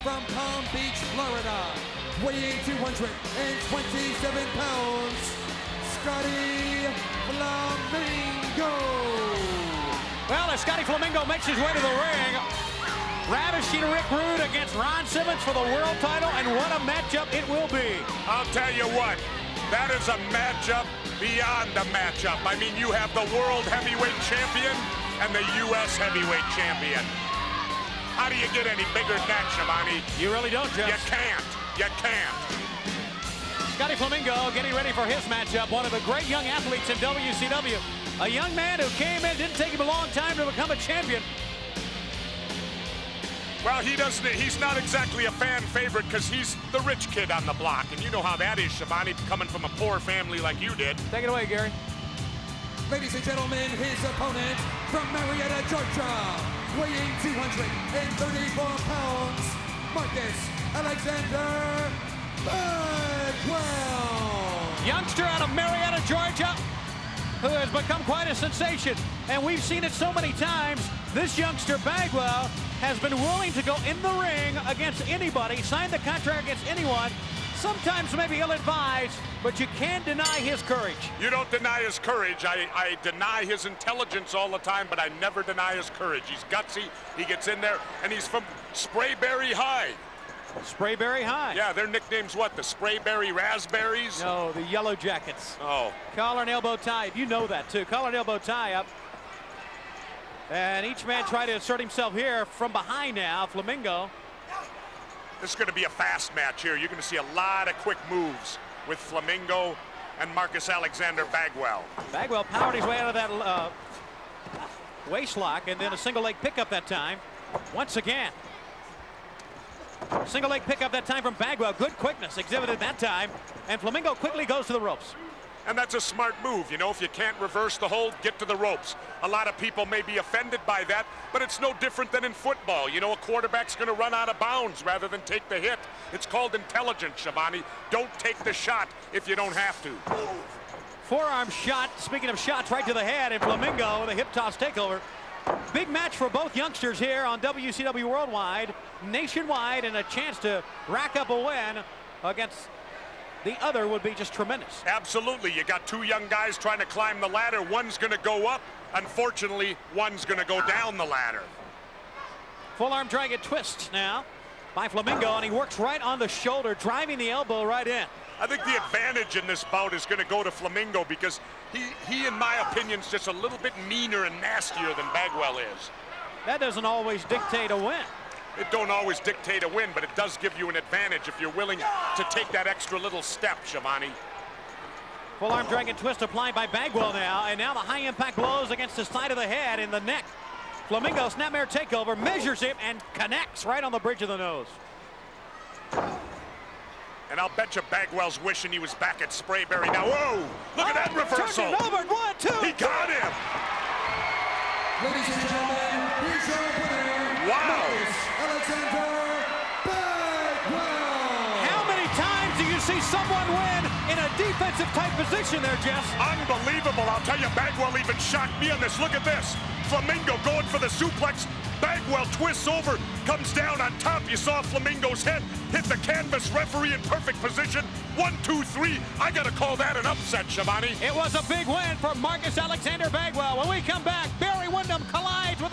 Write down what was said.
From Palm Beach, Florida, weighing 227 pounds, Scotty Flamingo. Well, as Scotty Flamingo makes his way to the ring, ravishing Rick Rude against Ron Simmons for the world title, and what a matchup it will be. I'll tell you what, that is a matchup beyond a matchup. I mean, you have the world heavyweight champion and the U.S. heavyweight champion. How do you get any bigger than that, Shivani? You really don't, Jeff. You can't. You can't. Scotty Flamingo getting ready for his matchup, one of the great young athletes in WCW. A young man who came in, didn't take him a long time to become a champion. Well, he's not exactly a fan favorite because he's the rich kid on the block. And you know how that is, Shivani, coming from a poor family like you did. Take it away, Gary. Ladies and gentlemen, his opponent from Marietta, Georgia, weighing 234 pounds, Marcus Alexander Bagwell. Youngster out of Marietta, Georgia, who has become quite a sensation. And we've seen it so many times. This youngster, Bagwell, has been willing to go in the ring against anybody, sign the contract against anyone, sometimes maybe ill-advised, but you can't deny his courage. You don't deny his courage. I deny his intelligence all the time, but I never deny his courage. He's gutsy, he gets in there, and he's from Sprayberry High. Sprayberry High? Yeah, their nickname's what, the Sprayberry Raspberries? No, the Yellow Jackets. Oh. Collar and elbow tie, you know that too. Collar and elbow tie up. And each man trying to assert himself here from behind now. Flamingo. This is going to be a fast match here. You're going to see a lot of quick moves with Flamingo and Marcus Alexander Bagwell. Bagwell powered his way out of that waist lock, and then a single leg pickup that time. Once again. Single leg pickup that time from Bagwell. Good quickness exhibited that time. And Flamingo quickly goes to the ropes. And that's a smart move. You know, if you can't reverse the hold, get to the ropes. A lot of people may be offended by that, but it's no different than in football. You know, a quarterback's going to run out of bounds rather than take the hit. It's called intelligence, Shivani. Don't take the shot if you don't have to. Forearm shot, speaking of shots, right to the head, and Flamingo with a hip toss takeover. Big match for both youngsters here on WCW Worldwide, nationwide, and a chance to rack up a win against the other would be just tremendous. Absolutely. You got two young guys trying to climb the ladder. One's going to go up. Unfortunately, one's going to go down the ladder. Full arm dragon twist now by Flamingo, and he works right on the shoulder, driving the elbow right in. I think the advantage in this bout is going to go to Flamingo because he, in my opinion, is just a little bit meaner and nastier than Bagwell is. That doesn't always dictate a win. It don't always dictate a win, but it does give you an advantage if you're willing to take that extra little step, Shivani. Full arm dragon twist applied by Bagwell now, and now the high impact blows against the side of the head and the neck. Flamingo snapmare takeover, measures it, and connects right on the bridge of the nose. And I'll bet you Bagwell's wishing he was back at Sprayberry now. Whoa! Look at that reversal! Turned it over, 1, 2. He got him! Ladies and gentlemen, here's your winner, Wow! Marcus Alexander Bagwell. How many times do you see someone win in a defensive type position there, Jess? Unbelievable. I'll tell you, Bagwell even shocked me on this. Look at this. Flamingo going for the suplex. Bagwell twists over, comes down on top. You saw Flamingo's head hit the canvas. Referee in perfect position. 1, 2, 3. I got to call that an upset, Shivani. It was a big win for Marcus Alexander Bagwell. When we come back, Barry Windham collides with